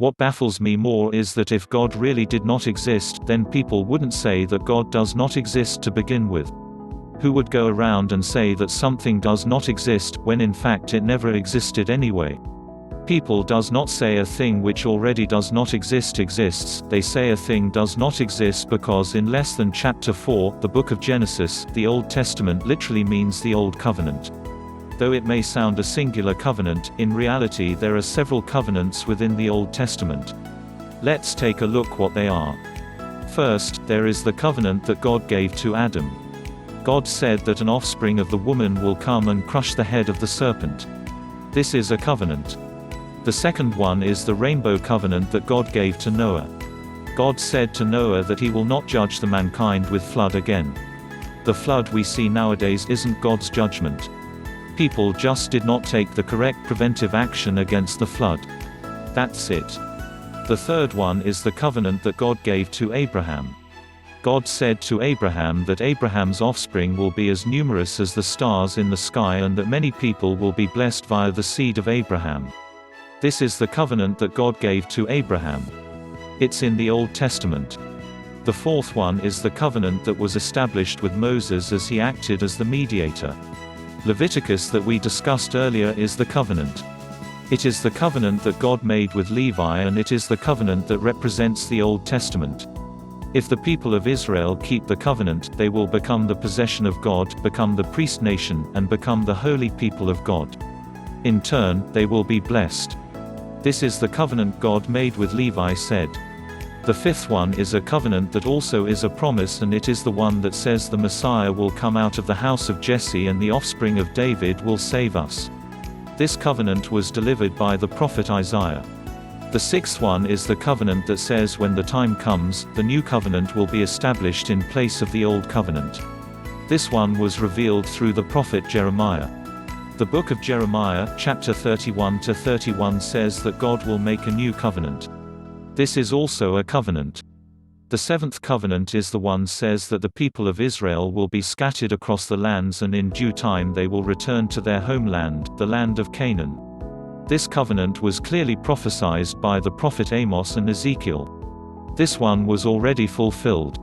What baffles me more is that if God really did not exist, then people wouldn't say that God does not exist to begin with. Who would go around and say that something does not exist, when in fact it never existed anyway? People does not say a thing which already does not exist exists, they say a thing does not exist because in less than chapter 4, the book of Genesis, the Old Testament literally means the Old Covenant. Though it may sound a singular covenant, in reality there are several covenants within the Old Testament. Let's take a look what they are. First, there is the covenant that God gave to Adam. God said that an offspring of the woman will come and crush the head of the serpent. This is a covenant. The second one is the rainbow covenant that God gave to Noah. God said to Noah that he will not judge the mankind with flood again. The flood we see nowadays isn't God's judgment. People just did not take the correct preventive action against the flood. That's it. The third one is the covenant that God gave to Abraham. God said to Abraham that Abraham's offspring will be as numerous as the stars in the sky and that many people will be blessed via the seed of Abraham. This is the covenant that God gave to Abraham. It's in the Old Testament. The fourth one is the covenant that was established with Moses as he acted as the mediator. Leviticus that we discussed earlier is the covenant. It is the covenant that God made with Levi, and it is the covenant that represents the Old Testament. If the people of Israel keep the covenant, they will become the possession of God, become the priest nation, and become the holy people of God. In turn, they will be blessed. This is the covenant God made with Levi said. The fifth one is a covenant that also is a promise, and it is the one that says the Messiah will come out of the house of Jesse and the offspring of David will save us. This covenant was delivered by the prophet Isaiah. The sixth one is the covenant that says when the time comes, the new covenant will be established in place of the old covenant. This one was revealed through the prophet Jeremiah. The book of Jeremiah, chapter 31-31 says that God will make a new covenant. This is also a covenant. The seventh covenant is the one says that the people of Israel will be scattered across the lands and in due time they will return to their homeland, the land of Canaan. This covenant was clearly prophesied by the prophet Amos and Ezekiel. This one was already fulfilled.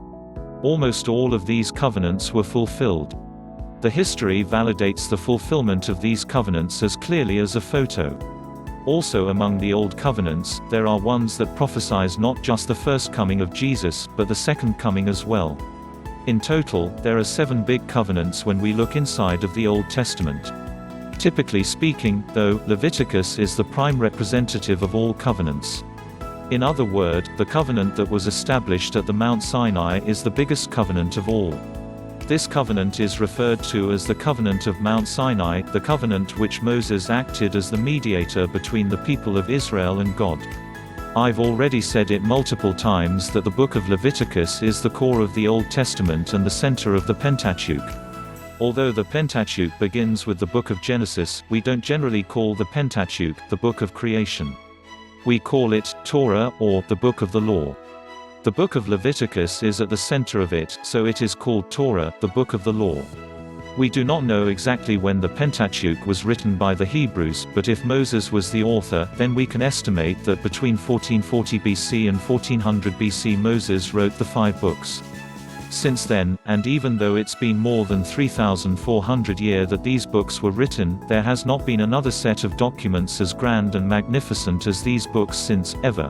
Almost all of these covenants were fulfilled. The history validates the fulfillment of these covenants as clearly as a photo. Also among the Old Covenants, there are ones that prophesies not just the first coming of Jesus, but the second coming as well. In total, there are 7 big covenants when we look inside of the Old Testament. Typically speaking, though, Leviticus is the prime representative of all covenants. In other words, the covenant that was established at the Mount Sinai is the biggest covenant of all. This covenant is referred to as the covenant of Mount Sinai, the covenant which Moses acted as the mediator between the people of Israel and God. I've already said it multiple times that the book of Leviticus is the core of the Old Testament and the center of the Pentateuch. Although the Pentateuch begins with the book of Genesis, we don't generally call the Pentateuch the book of creation. We call it Torah, or the book of the law. The book of Leviticus is at the center of it, so it is called Torah, the book of the law. We do not know exactly when the Pentateuch was written by the Hebrews, but if Moses was the author, then we can estimate that between 1440 BC and 1400 BC Moses wrote the 5 books. Since then, and even though it's been more than 3,400 years that these books were written, there has not been another set of documents as grand and magnificent as these books since, ever.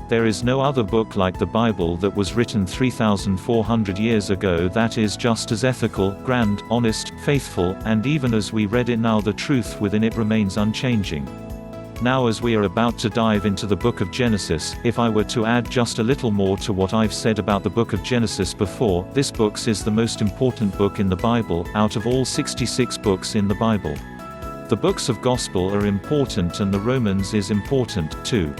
There is no other book like the Bible that was written 3,400 years ago that is just as ethical, grand, honest, faithful, and even as we read it now the truth within it remains unchanging. Now as we are about to dive into the book of Genesis, if I were to add just a little more to what I've said about the book of Genesis before, this book is the most important book in the Bible, out of all 66 books in the Bible. The books of Gospel are important and the Romans is important, too.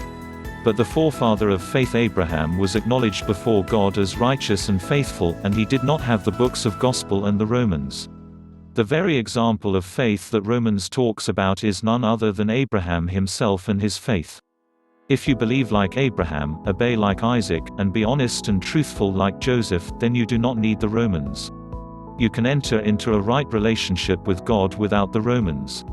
But the forefather of faith Abraham was acknowledged before God as righteous and faithful, and he did not have the books of Gospel and the Romans. The very example of faith that Romans talks about is none other than Abraham himself and his faith. If you believe like Abraham, obey like Isaac, and be honest and truthful like Joseph, then you do not need the Romans. You can enter into a right relationship with God without the Romans.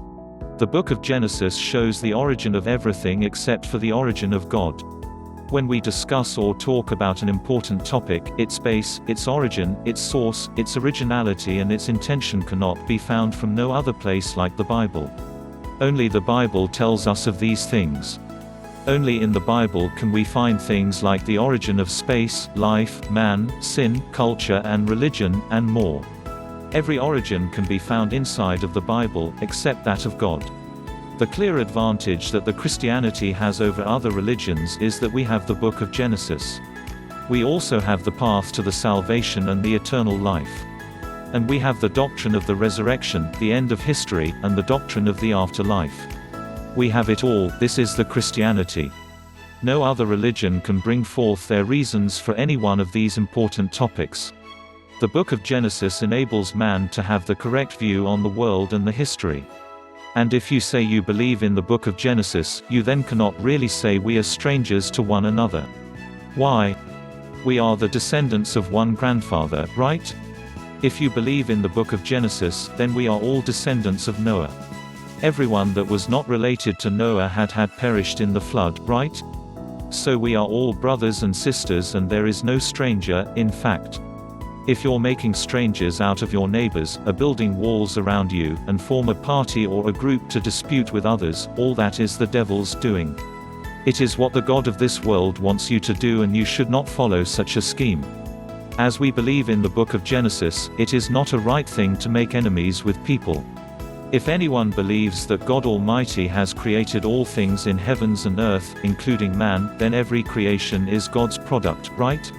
The book of Genesis shows the origin of everything except for the origin of God. When we discuss or talk about an important topic, its base, its origin, its source, its originality and its intention cannot be found from no other place like the Bible. Only the Bible tells us of these things. Only in the Bible can we find things like the origin of space, life, man, sin, culture and religion, and more. Every origin can be found inside of the Bible, except that of God. The clear advantage that the Christianity has over other religions is that we have the book of Genesis. We also have the path to the salvation and the eternal life. And we have the doctrine of the resurrection, the end of history, and the doctrine of the afterlife. We have it all. This is the Christianity. No other religion can bring forth their reasons for any one of these important topics. The book of Genesis enables man to have the correct view on the world and the history. And if you say you believe in the book of Genesis, you then cannot really say we are strangers to one another. Why? We are the descendants of one grandfather, right? If you believe in the book of Genesis, then we are all descendants of Noah. Everyone that was not related to Noah had perished in the flood, right? So we are all brothers and sisters and there is no stranger, in fact. If you're making strangers out of your neighbors, are building walls around you, and form a party or a group to dispute with others, all that is the devil's doing. It is what the God of this world wants you to do and you should not follow such a scheme. As we believe in the book of Genesis, it is not a right thing to make enemies with people. If anyone believes that God Almighty has created all things in heavens and earth, including man, then every creation is God's product, right?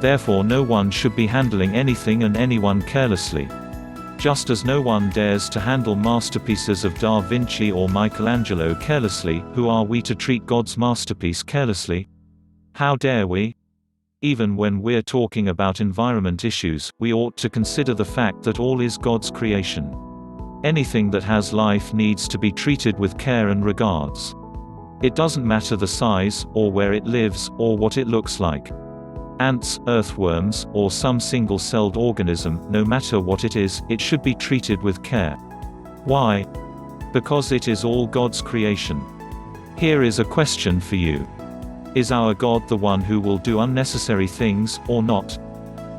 Therefore no one should be handling anything and anyone carelessly. Just as no one dares to handle masterpieces of Da Vinci or Michelangelo carelessly, who are we to treat God's masterpiece carelessly? How dare we? Even when we're talking about environment issues, we ought to consider the fact that all is God's creation. Anything that has life needs to be treated with care and regards. It doesn't matter the size, or where it lives, or what it looks like. Ants, earthworms, or some single-celled organism, no matter what it is, it should be treated with care. Why? Because it is all God's creation. Here is a question for you. Is our God the one who will do unnecessary things, or not?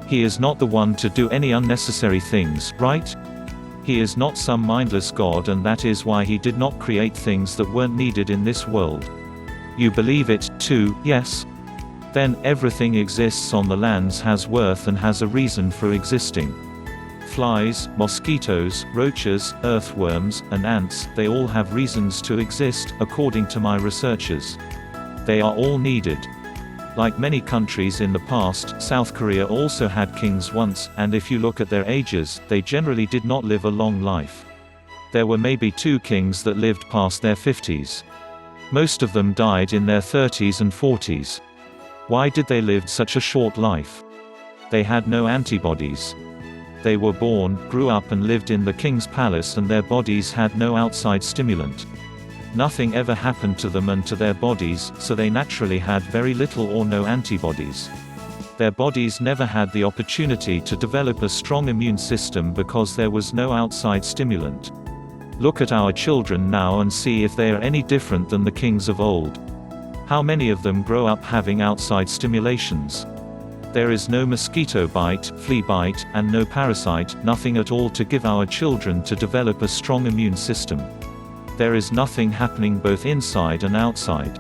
He is not the one to do any unnecessary things, right? He is not some mindless God, and that is why he did not create things that weren't needed in this world. You believe it, too, yes? Then, everything exists on the lands has worth and has a reason for existing. Flies, mosquitoes, roaches, earthworms, and ants, they all have reasons to exist, according to my researchers. They are all needed. Like many countries in the past, South Korea also had kings once, and if you look at their ages, they generally did not live a long life. There were maybe 2 kings that lived past their 50s. Most of them died in their 30s and 40s. Why did they live such a short life? They had no antibodies. They were born, grew up and lived in the king's palace, and their bodies had no outside stimulant. Nothing ever happened to them and to their bodies, so they naturally had very little or no antibodies. Their bodies never had the opportunity to develop a strong immune system because there was no outside stimulant. Look at our children now and see if they are any different than the kings of old. How many of them grow up having outside stimulations? There is no mosquito bite, flea bite, and no parasite, nothing at all to give our children to develop a strong immune system. There is nothing happening both inside and outside.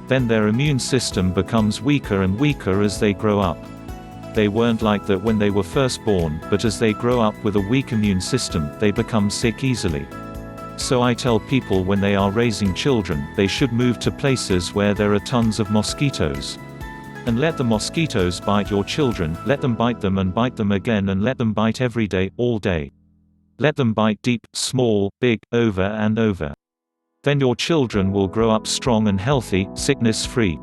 Then their immune system becomes weaker and weaker as they grow up. They weren't like that when they were first born, but as they grow up with a weak immune system, they become sick easily. So I tell people when they are raising children, they should move to places where there are tons of mosquitoes. And let the mosquitoes bite your children, let them bite them and bite them again, and let them bite every day, all day. Let them bite deep, small, big, over and over. Then your children will grow up strong and healthy, sickness-free.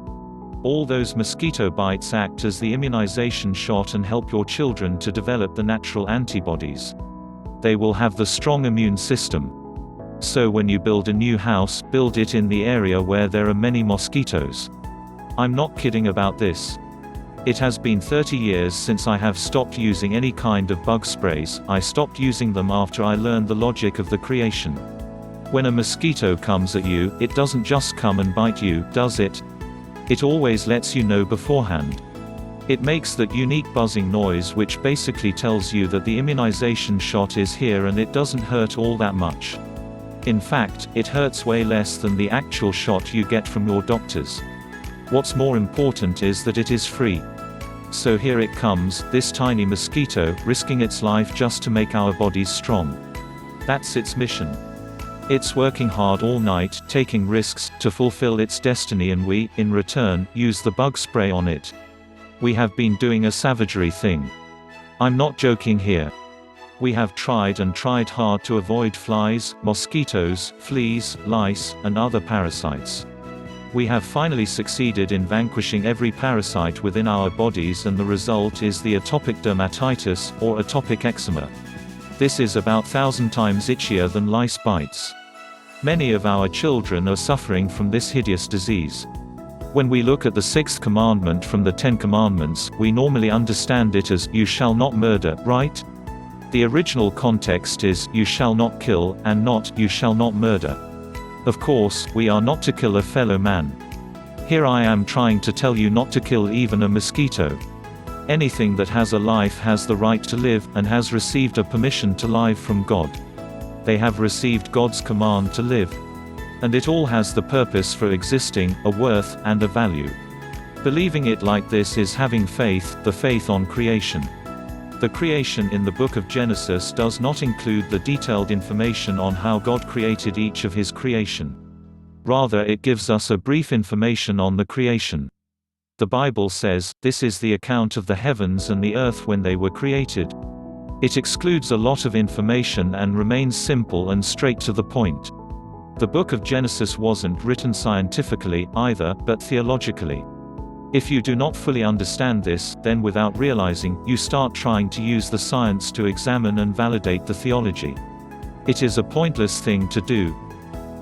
All those mosquito bites act as the immunization shot and help your children to develop the natural antibodies. They will have the strong immune system. So when you build a new house, build it in the area where there are many mosquitoes. I'm not kidding about this. It has been 30 years since I have stopped using any kind of bug sprays. I stopped using them after I learned the logic of the creation. When a mosquito comes at you, it doesn't just come and bite you, does it? It always lets you know beforehand. It makes that unique buzzing noise which basically tells you that the immunization shot is here and it doesn't hurt all that much. In fact, it hurts way less than the actual shot you get from your doctors. What's more important is that it is free. So here it comes, this tiny mosquito, risking its life just to make our bodies strong. That's its mission. It's working hard all night, taking risks, to fulfill its destiny, and we, in return, use the bug spray on it. We have been doing a savagery thing. I'm not joking here. We have tried and tried hard to avoid flies, mosquitoes, fleas, lice, and other parasites. We have finally succeeded in vanquishing every parasite within our bodies, and the result is the atopic dermatitis, or atopic eczema. This is about 1,000 times itchier than lice bites. Many of our children are suffering from this hideous disease. When we look at the sixth commandment from the 10 Commandments, we normally understand it as, "You shall not murder," right? The original context is, "You shall not kill," and not, "You shall not murder." Of course, we are not to kill a fellow man. Here I am trying to tell you not to kill even a mosquito. Anything that has a life has the right to live, and has received a permission to live from God. They have received God's command to live. And it all has the purpose for existing, a worth, and a value. Believing it like this is having faith, the faith on creation. The creation in the book of Genesis does not include the detailed information on how God created each of his creation. Rather, it gives us a brief information on the creation. The Bible says, "This is the account of the heavens and the earth when they were created." It excludes a lot of information and remains simple and straight to the point. The book of Genesis wasn't written scientifically, either, but theologically. If you do not fully understand this, then without realizing, you start trying to use the science to examine and validate the theology. It is a pointless thing to do.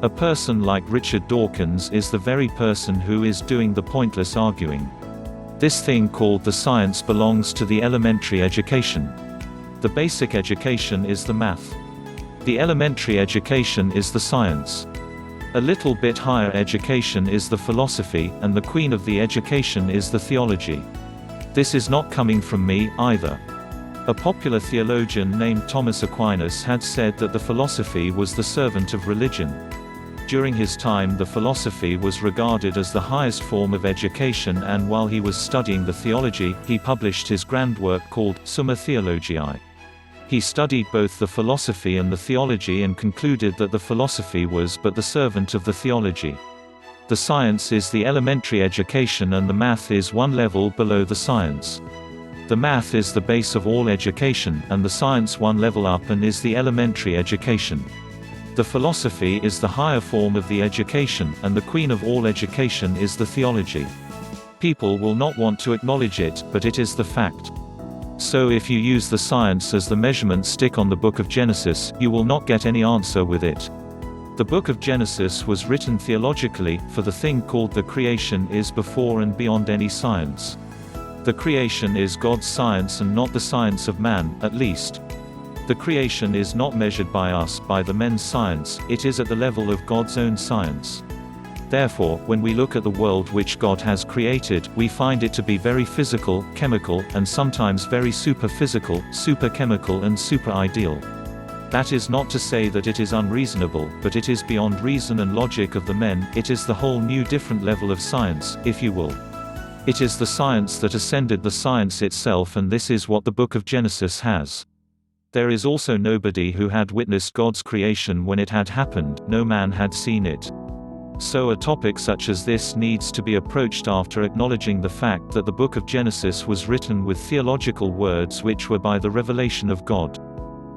A person like Richard Dawkins is the very person who is doing the pointless arguing. This thing called the science belongs to the elementary education. The basic education is the math. The elementary education is the science. A little bit higher education is the philosophy, and the queen of the education is the theology. This is not coming from me, either. A popular theologian named Thomas Aquinas had said that the philosophy was the servant of religion. During his time, the philosophy was regarded as the highest form of education, and while he was studying the theology, he published his grand work called Summa Theologiae. He studied both the philosophy and the theology and concluded that the philosophy was but the servant of the theology. The science is the elementary education and the math is one level below the science. The math is the base of all education, and the science one level up and is the elementary education. The philosophy is the higher form of the education, and the queen of all education is the theology. People will not want to acknowledge it, but it is the fact. So if you use the science as the measurement stick on the book of Genesis, you will not get any answer with it. The book of Genesis was written theologically, for the thing called the creation is before and beyond any science. The creation is God's science and not the science of man, at least. The creation is not measured by us, by the men's science, it is at the level of God's own science. Therefore, when we look at the world which God has created, we find it to be very physical, chemical, and sometimes very super-physical, super-chemical and super-ideal. That is not to say that it is unreasonable, but it is beyond reason and logic of the men. It is the whole new different level of science, if you will. It is the science that ascended the science itself, and this is what the book of Genesis has. There is also nobody who had witnessed God's creation when it had happened, no man had seen it. So a topic such as this needs to be approached after acknowledging the fact that the book of Genesis was written with theological words which were by the revelation of God.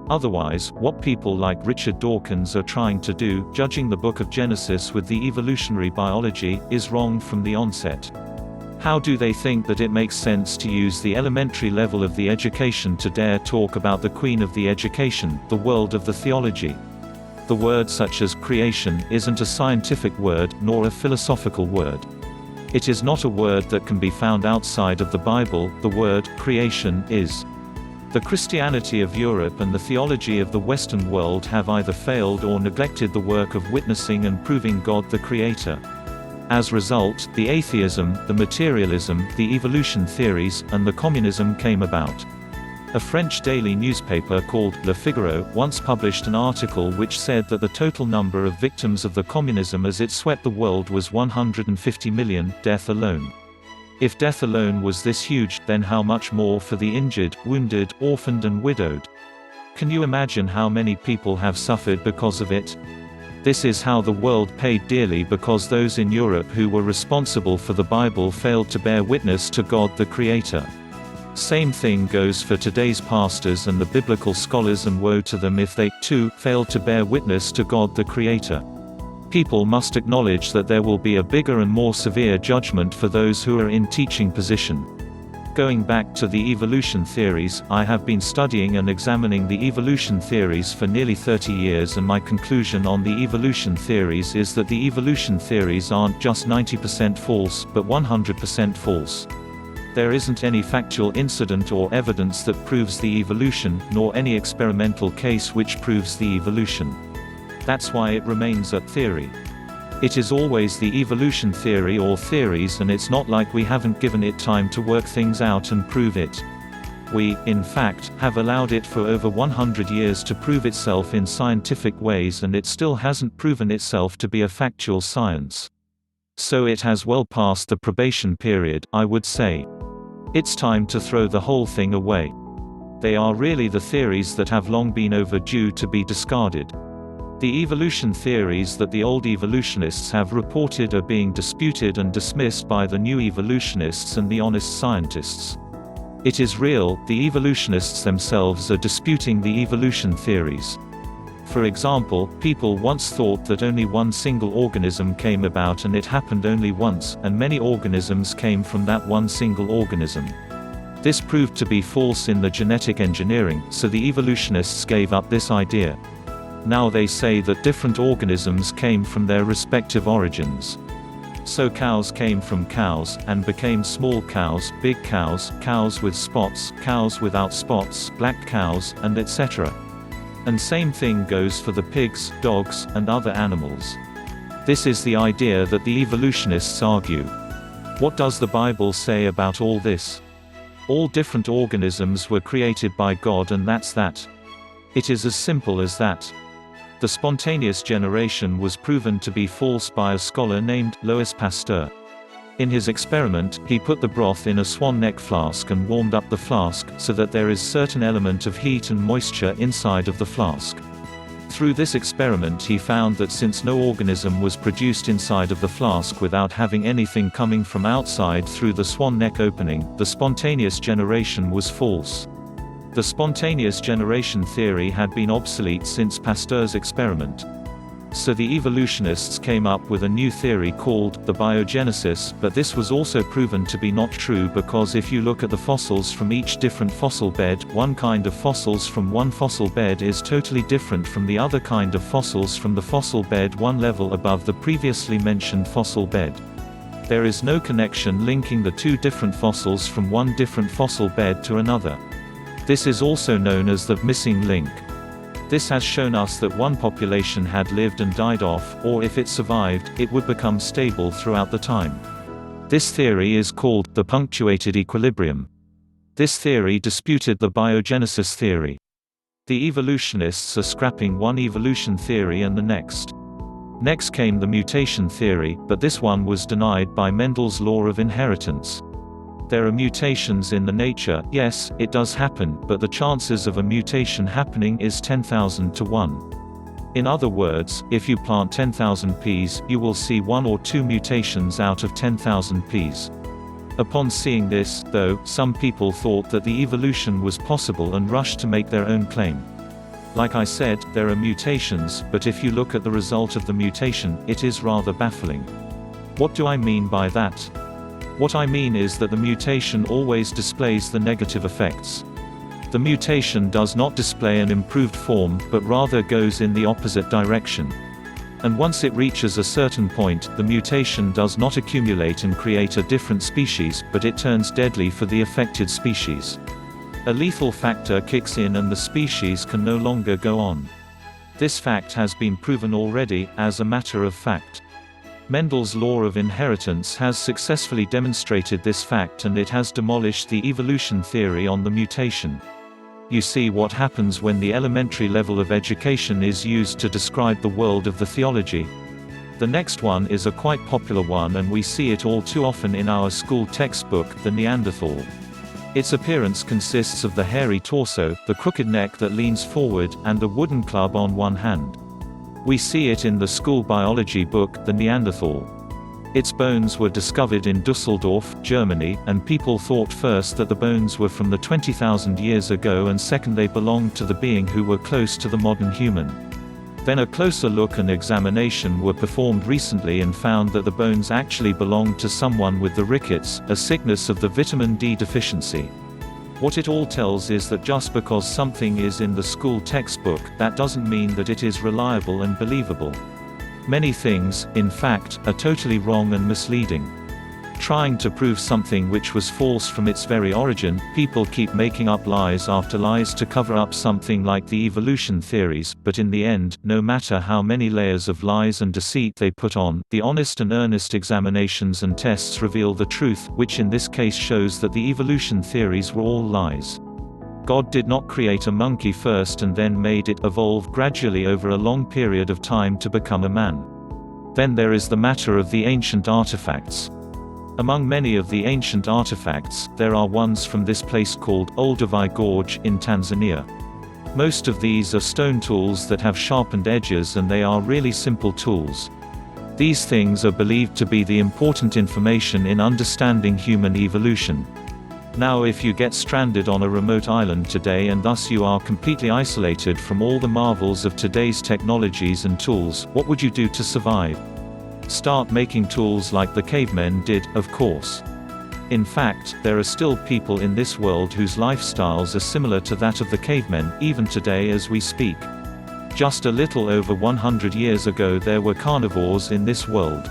Otherwise, what people like Richard Dawkins are trying to do, judging the book of Genesis with the evolutionary biology, is wrong from the onset. How do they think that it makes sense to use the elementary level of the education to dare talk about the queen of the education, the world of the theology? The word such as creation isn't a scientific word, nor a philosophical word. It is not a word that can be found outside of the Bible. The word creation is. The Christianity of Europe and the theology of the Western world have either failed or neglected the work of witnessing and proving God the Creator. As a result, the atheism, the materialism, the evolution theories, and the communism came about. A French daily newspaper called Le Figaro once published an article which said that the total number of victims of the communism as it swept the world was 150 million, death alone. If death alone was this huge, then how much more for the injured, wounded, orphaned and widowed? Can you imagine how many people have suffered because of it? This is how the world paid dearly because those in Europe who were responsible for the Bible failed to bear witness to God the Creator. Same thing goes for today's pastors and the biblical scholars, and woe to them if they, too, fail to bear witness to God the Creator. People must acknowledge that there will be a bigger and more severe judgment for those who are in teaching position. Going back to the evolution theories, I have been studying and examining the evolution theories for nearly 30 years, and my conclusion on the evolution theories is that the evolution theories aren't just 90% false, but 100% false. There isn't any factual incident or evidence that proves the evolution, nor any experimental case which proves the evolution. That's why it remains a theory. It is always the evolution theory or theories, and it's not like we haven't given it time to work things out and prove it. We, in fact, have allowed it for over 100 years to prove itself in scientific ways, and it still hasn't proven itself to be a factual science. So it has well passed the probation period, I would say. It's time to throw the whole thing away. They are really the theories that have long been overdue to be discarded. The evolution theories that the old evolutionists have reported are being disputed and dismissed by the new evolutionists and the honest scientists. It is real, the evolutionists themselves are disputing the evolution theories. For example, people once thought that only one single organism came about and it happened only once, and many organisms came from that one single organism. This proved to be false in the genetic engineering, so the evolutionists gave up this idea. Now they say that different organisms came from their respective origins. So cows came from cows, and became small cows, big cows, cows with spots, cows without spots, black cows, and etc. And same thing goes for the pigs, dogs, and other animals. This is the idea that the evolutionists argue. What does the Bible say about all this? All different organisms were created by God, and that's that. It is as simple as that. The spontaneous generation was proven to be false by a scholar named Louis Pasteur. In his experiment, he put the broth in a swan neck flask and warmed up the flask, so that there is certain element of heat and moisture inside of the flask. Through this experiment he found that since no organism was produced inside of the flask without having anything coming from outside through the swan neck opening, the spontaneous generation was false. The spontaneous generation theory had been obsolete since Pasteur's experiment. So the evolutionists came up with a new theory called the biogenesis, but this was also proven to be not true, because if you look at the fossils from each different fossil bed, one kind of fossils from one fossil bed is totally different from the other kind of fossils from the fossil bed one level above the previously mentioned fossil bed. There is no connection linking the two different fossils from one different fossil bed to another. This is also known as the missing link. This has shown us that one population had lived and died off, or if it survived, it would become stable throughout the time. This theory is called the punctuated equilibrium. This theory disputed the biogenesis theory. The evolutionists are scrapping one evolution theory and the next. Next came the mutation theory, but this one was denied by Mendel's law of inheritance. There are mutations in the nature, yes, it does happen, but the chances of a mutation happening is 10,000 to 1. In other words, if you plant 10,000 peas, you will see 1 or 2 mutations out of 10,000 peas. Upon seeing this, though, some people thought that the evolution was possible and rushed to make their own claim. Like I said, there are mutations, but if you look at the result of the mutation, it is rather baffling. What do I mean by that? What I mean is that the mutation always displays the negative effects. The mutation does not display an improved form, but rather goes in the opposite direction. And once it reaches a certain point, the mutation does not accumulate and create a different species, but it turns deadly for the affected species. A lethal factor kicks in and the species can no longer go on. This fact has been proven already, as a matter of fact. Mendel's law of inheritance has successfully demonstrated this fact, and it has demolished the evolution theory on the mutation. You see what happens when the elementary level of education is used to describe the world of the theology. The next one is a quite popular one, and we see it all too often in our school textbook, the Neanderthal. Its appearance consists of the hairy torso, the crooked neck that leans forward, and a wooden club on one hand. We see it in the school biology book, The Neanderthal. Its bones were discovered in Düsseldorf, Germany, and people thought first that the bones were from the 20,000 years ago, and second they belonged to the being who were close to the modern human. Then a closer look and examination were performed recently and found that the bones actually belonged to someone with the rickets, a sickness of the vitamin D deficiency. What it all tells is that just because something is in the school textbook, that doesn't mean that it is reliable and believable. Many things, in fact, are totally wrong and misleading. Trying to prove something which was false from its very origin, people keep making up lies after lies to cover up something like the evolution theories, but in the end, no matter how many layers of lies and deceit they put on, the honest and earnest examinations and tests reveal the truth, which in this case shows that the evolution theories were all lies. God did not create a monkey first and then made it evolve gradually over a long period of time to become a man. Then there is the matter of the ancient artifacts. Among many of the ancient artifacts, there are ones from this place called Olduvai Gorge in Tanzania. Most of these are stone tools that have sharpened edges, and they are really simple tools. These things are believed to be the important information in understanding human evolution. Now if you get stranded on a remote island today and thus you are completely isolated from all the marvels of today's technologies and tools, what would you do to survive? Start making tools like the cavemen did, of course. In fact, there are still people in this world whose lifestyles are similar to that of the cavemen, even today as we speak. Just a little over 100 years ago there were carnivores in this world.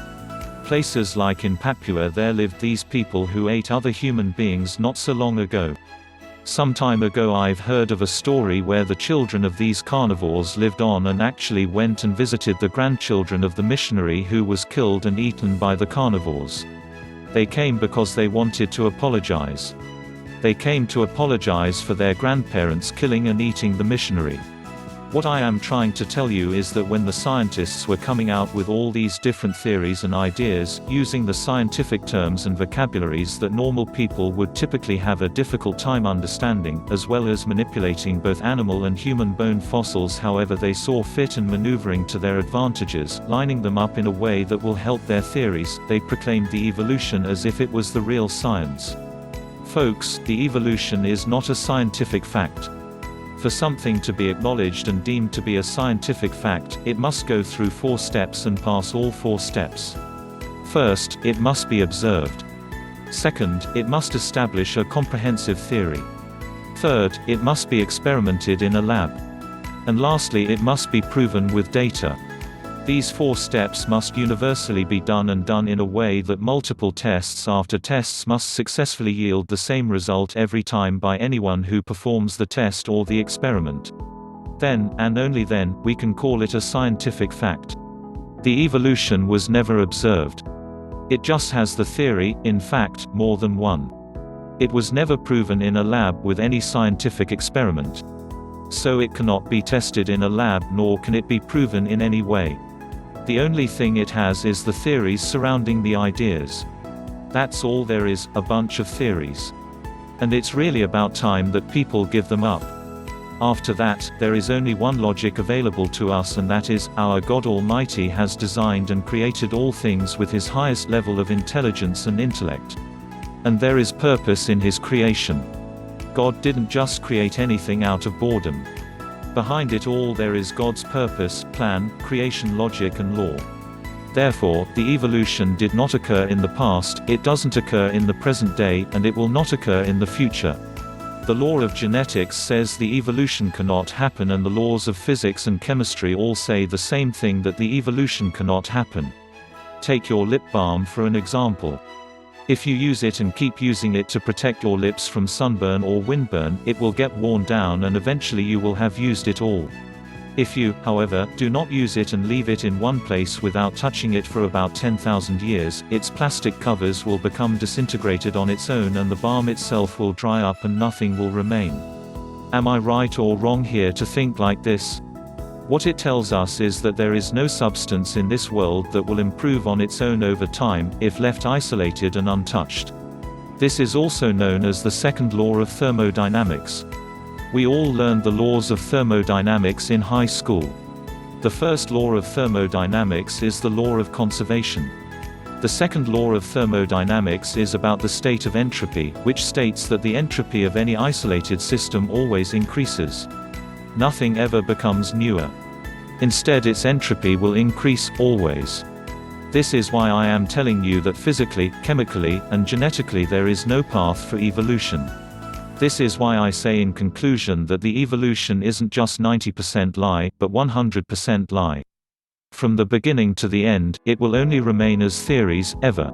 Places like in Papua, there lived these people who ate other human beings not so long ago. Some time ago I've heard of a story where the children of these carnivores lived on and actually went and visited the grandchildren of the missionary who was killed and eaten by the carnivores. They came because they wanted to apologize. They came to apologize for their grandparents killing and eating the missionary. What I am trying to tell you is that when the scientists were coming out with all these different theories and ideas, using the scientific terms and vocabularies that normal people would typically have a difficult time understanding, as well as manipulating both animal and human bone fossils however they saw fit and maneuvering to their advantages, lining them up in a way that will help their theories, they proclaimed the evolution as if it was the real science. Folks, the evolution is not a scientific fact. For something to be acknowledged and deemed to be a scientific fact, it must go through 4 steps and pass all 4 steps. First, it must be observed. Second, it must establish a comprehensive theory. Third, it must be experimented in a lab. And lastly, it must be proven with data. These 4 steps must universally be done, and done in a way that multiple tests after tests must successfully yield the same result every time by anyone who performs the test or the experiment. Then, and only then, we can call it a scientific fact. The evolution was never observed. It just has the theory, in fact, more than one. It was never proven in a lab with any scientific experiment. So it cannot be tested in a lab, nor can it be proven in any way. The only thing it has is the theories surrounding the ideas. That's all there is, a bunch of theories. And it's really about time that people give them up. After that, there is only one logic available to us, and that is, our God Almighty has designed and created all things with His highest level of intelligence and intellect. And there is purpose in His creation. God didn't just create anything out of boredom. Behind it all there is God's purpose, plan, creation logic and law. Therefore, the evolution did not occur in the past, it doesn't occur in the present day, and it will not occur in the future. The law of genetics says the evolution cannot happen, and the laws of physics and chemistry all say the same thing, that the evolution cannot happen. Take your lip balm for an example. If you use it and keep using it to protect your lips from sunburn or windburn, it will get worn down and eventually you will have used it all. If you, however, do not use it and leave it in one place without touching it for about 10,000 years, its plastic covers will become disintegrated on its own and the balm itself will dry up and nothing will remain. Am I right or wrong here to think like this? What it tells us is that there is no substance in this world that will improve on its own over time, if left isolated and untouched. This is also known as the second law of thermodynamics. We all learned the laws of thermodynamics in high school. The first law of thermodynamics is the law of conservation. The second law of thermodynamics is about the state of entropy, which states that the entropy of any isolated system always increases. Nothing ever becomes newer. Instead, its entropy will increase, always. This is why I am telling you that physically, chemically, and genetically there is no path for evolution. This is why I say in conclusion that the evolution isn't just 90% lie, but 100% lie. From the beginning to the end, it will only remain as theories, ever.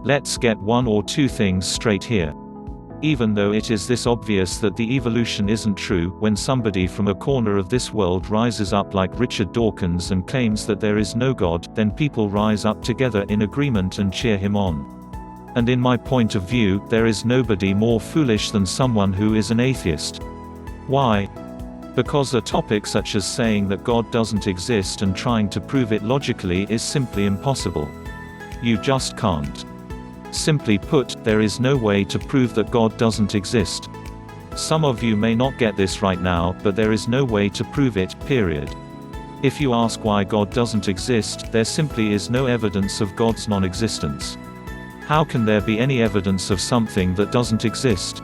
Let's get one or two things straight here. Even though it is this obvious that the evolution isn't true, when somebody from a corner of this world rises up like Richard Dawkins and claims that there is no God, then people rise up together in agreement and cheer him on. And in my point of view, there is nobody more foolish than someone who is an atheist. Why? Because a topic such as saying that God doesn't exist and trying to prove it logically is simply impossible. You just can't. Simply put, there is no way to prove that God doesn't exist. Some of you may not get this right now, but there is no way to prove it, period. If you ask why God doesn't exist, there simply is no evidence of God's non-existence. How can there be any evidence of something that doesn't exist?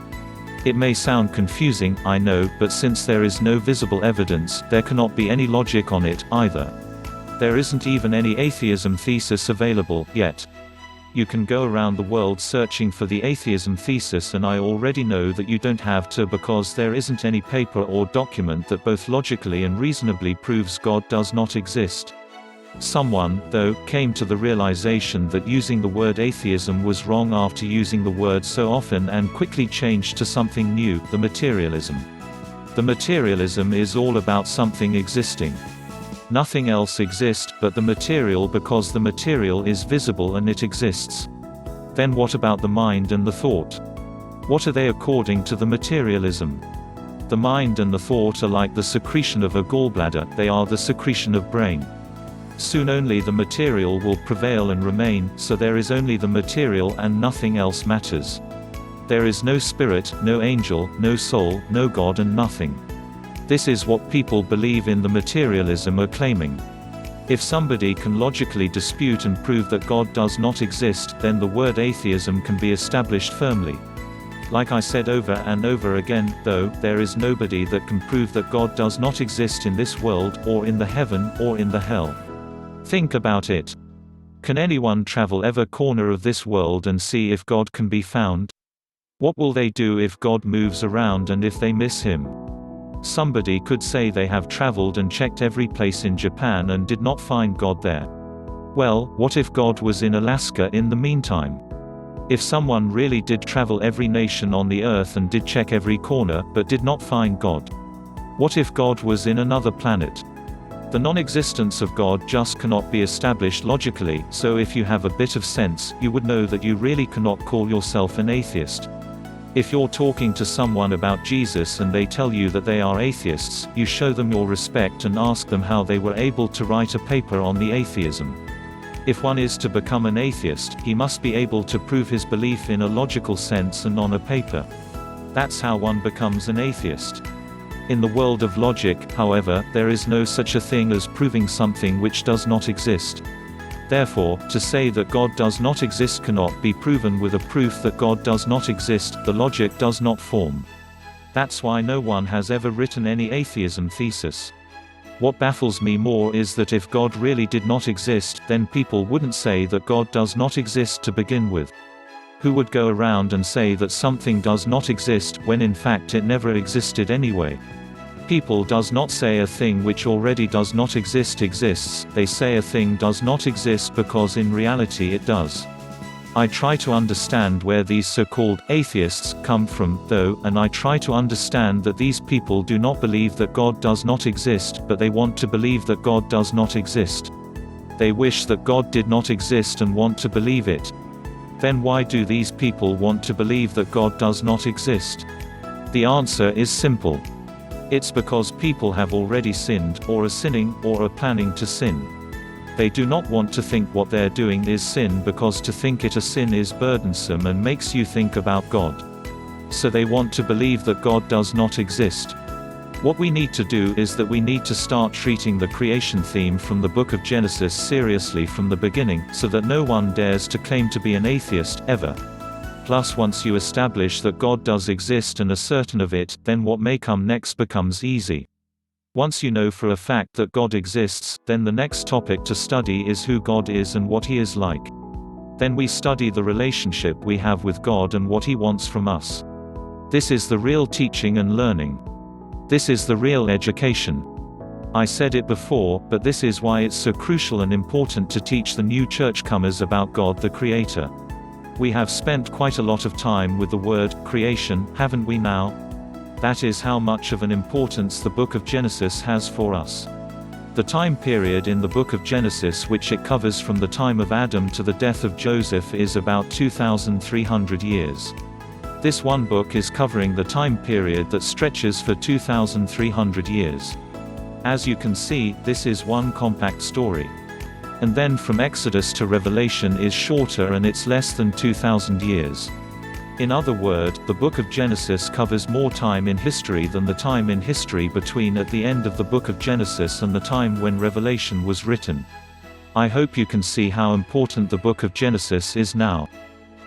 It may sound confusing, I know, but since there is no visible evidence, there cannot be any logic on it, either. There isn't even any atheism thesis available, yet. You can go around the world searching for the atheism thesis, and I already know that you don't have to, because there isn't any paper or document that both logically and reasonably proves God does not exist. Someone, though, came to the realization that using the word atheism was wrong after using the word so often and quickly changed to something new, the materialism. The materialism is all about something existing. Nothing else exists but the material, because the material is visible and it exists. Then what about the mind and the thought? What are they according to the materialism? The mind and the thought are like the secretion of a gallbladder, they are the secretion of brain. Soon only the material will prevail and remain, so there is only the material and nothing else matters. There is no spirit, no angel, no soul, no God, and nothing. This is what people believe in the materialism are claiming. If somebody can logically dispute and prove that God does not exist, then the word atheism can be established firmly. Like I said over and over again, though, there is nobody that can prove that God does not exist in this world, or in the heaven, or in the hell. Think about it. Can anyone travel every corner of this world and see if God can be found? What will they do if God moves around and if they miss him? Somebody could say they have traveled and checked every place in Japan and did not find God there. Well, what if God was in Alaska in the meantime? If someone really did travel every nation on the earth and did check every corner, but did not find God? What if God was in another planet? The non-existence of God just cannot be established logically, so if you have a bit of sense, you would know that you really cannot call yourself an atheist. If you're talking to someone about Jesus and they tell you that they are atheists, you show them your respect and ask them how they were able to write a paper on the atheism. If one is to become an atheist, he must be able to prove his belief in a logical sense and on a paper. That's how one becomes an atheist. In the world of logic, however, there is no such a thing as proving something which does not exist. Therefore, to say that God does not exist cannot be proven with a proof that God does not exist. The logic does not form. That's why no one has ever written any atheism thesis. What baffles me more is that if God really did not exist, then people wouldn't say that God does not exist to begin with. Who would go around and say that something does not exist, when in fact it never existed anyway? People does not say a thing which already does not exist exists, they say a thing does not exist because in reality it does. I try to understand where these so-called atheists come from, though, and I try to understand that these people do not believe that God does not exist, but they want to believe that God does not exist. They wish that God did not exist and want to believe it. Then why do these people want to believe that God does not exist? The answer is simple. It's because people have already sinned, or are sinning, or are planning to sin. They do not want to think what they're doing is sin, because to think it a sin is burdensome and makes you think about God. So they want to believe that God does not exist. What we need to do is that we need to start treating the creation theme from the book of Genesis seriously from the beginning, so that no one dares to claim to be an atheist, ever. Plus, once you establish that God does exist and are certain of it, then what may come next becomes easy. Once you know for a fact that God exists, then the next topic to study is who God is and what He is like. Then we study the relationship we have with God and what He wants from us. This is the real teaching and learning. This is the real education. I said it before, but this is why it's so crucial and important to teach the new churchcomers about God the Creator. We have spent quite a lot of time with the word creation, haven't we now? That is how much of an importance the book of Genesis has for us. The time period in the book of Genesis which it covers from the time of Adam to the death of Joseph is about 2,300 years. This one book is covering the time period that stretches for 2,300 years. As you can see, this is one compact story. And then from Exodus to Revelation is shorter and it's less than 2,000 years. In other words, the book of Genesis covers more time in history than the time in history between at the end of the book of Genesis and the time when Revelation was written. I hope you can see how important the book of Genesis is now.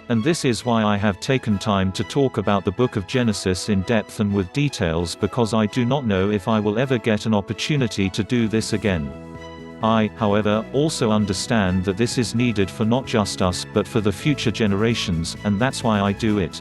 And this is why I have taken time to talk about the book of Genesis in depth and with details, because I do not know if I will ever get an opportunity to do this again. I, however, also understand that this is needed for not just us but for the future generations, and that's why I do it.